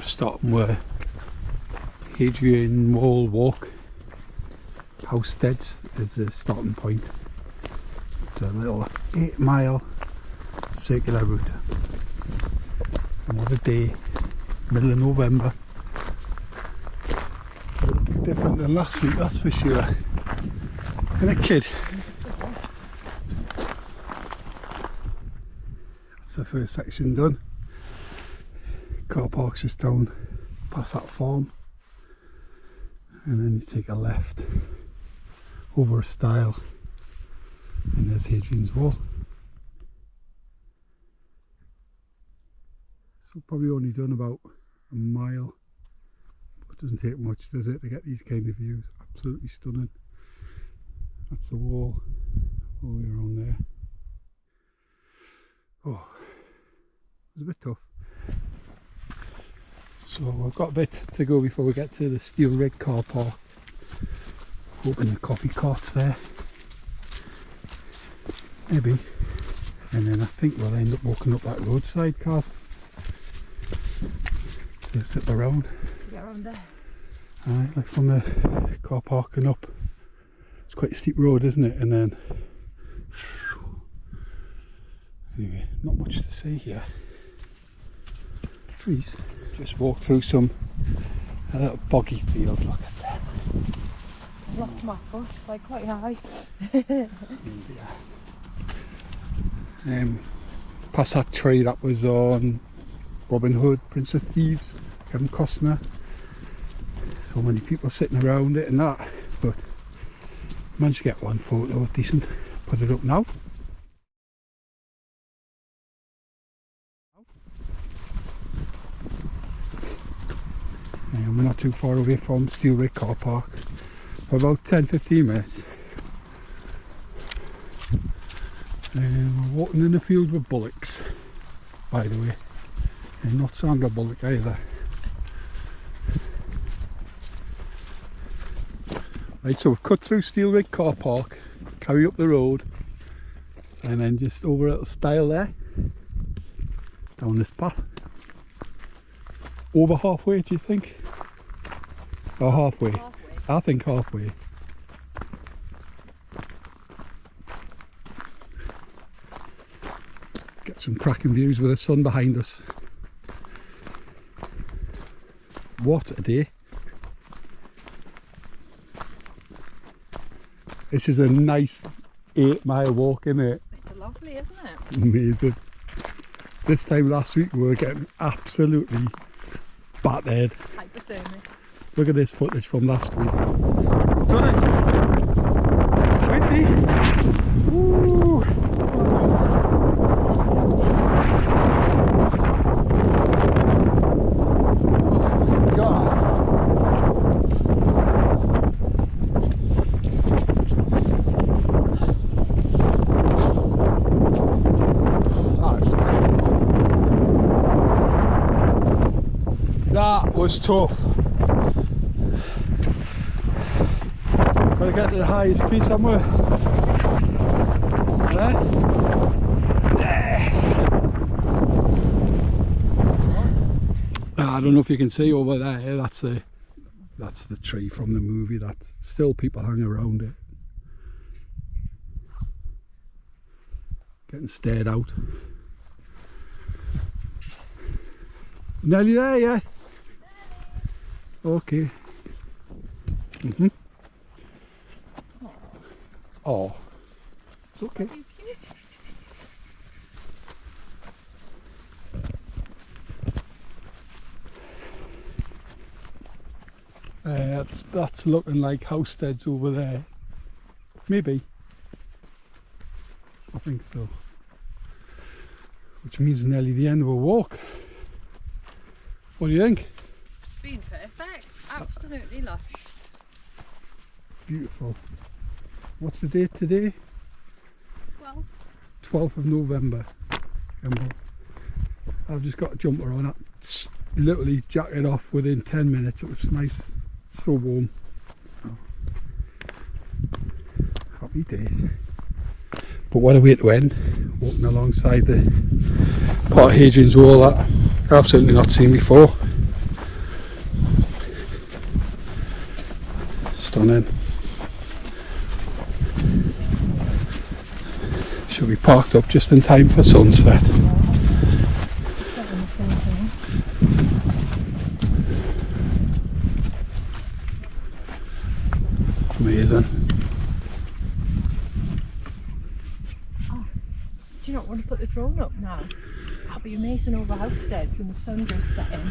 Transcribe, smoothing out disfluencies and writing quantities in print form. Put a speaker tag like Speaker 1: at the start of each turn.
Speaker 1: starting with Hadrian Wall Walk. Housesteads is the starting point. It's a little 8-mile circular route. And what a day, middle of November. A little bit different than last week, that's for sure. And a kid. That's the first section done. Car park's just down past that farm. And then you take a left over a stile and there's Hadrian's Wall. So we've probably only done about a mile. It doesn't take much, does it, to get these kind of views? Absolutely stunning. That's the wall all the way around there. Oh, it was a bit tough. So we've got a bit to go before we get to the steel rig car park. Hoping the coffee cart's there. Maybe. And then I think we'll end up walking up that roadside cars. To sit around.
Speaker 2: To get around there.
Speaker 1: Alright, like from the car park and up. It's quite a steep road, isn't it? And then anyway, not much to see here. Trees. Just walked through a little boggy field, look at that.
Speaker 2: Locked my foot, like quite high.
Speaker 1: Past that tree that was on Robin Hood, Princess Thieves, Kevin Costner. So many people sitting around it and that, but managed to get one photo decent. Put it up now. And we're not too far away from Steel Rig Car Park. For about 10-15 minutes. And we're walking in a field with bullocks, by the way. And not Sandra Bullock either. Right, so we've cut through Steel Rig Car Park, carry up the road, and then just over a little stile there, down this path. Over halfway, do you think? Or halfway? I think halfway. Get some cracking views with the sun behind us. What a day. This is a nice 8-mile walk, isn't it?
Speaker 2: It's lovely, isn't it?
Speaker 1: Amazing. This time last week we were getting absolutely battered.
Speaker 2: Hypothermic.
Speaker 1: Look at this footage from last week. Stunning. Windy. Woo. Oh God. That's tough. That was tough. Gotta get to the highest peak somewhere. There. Yes! I don't know if you can see over there, that's the tree from the movie, that still people hang around it. Getting stared out. Nearly there, yeah? Okay. Oh, it's okay. That's looking like housesteads over there. Maybe. I think so. Which means nearly the end of a walk. What do you think?
Speaker 2: It's been perfect. Absolutely lush.
Speaker 1: Beautiful. What's the date today? 12th of November. I've just got a jumper on it. Literally jacket off within 10 minutes. It was nice, so warm. So, happy days. But what a way to end. Walking alongside the part of Hadrian's Wall that I've certainly not seen before. stunning. Should be parked up just in time for sunset. Amazing.
Speaker 2: Oh, do you not want to put the drone up now? That'll be amazing over Housesteads and the sun just setting.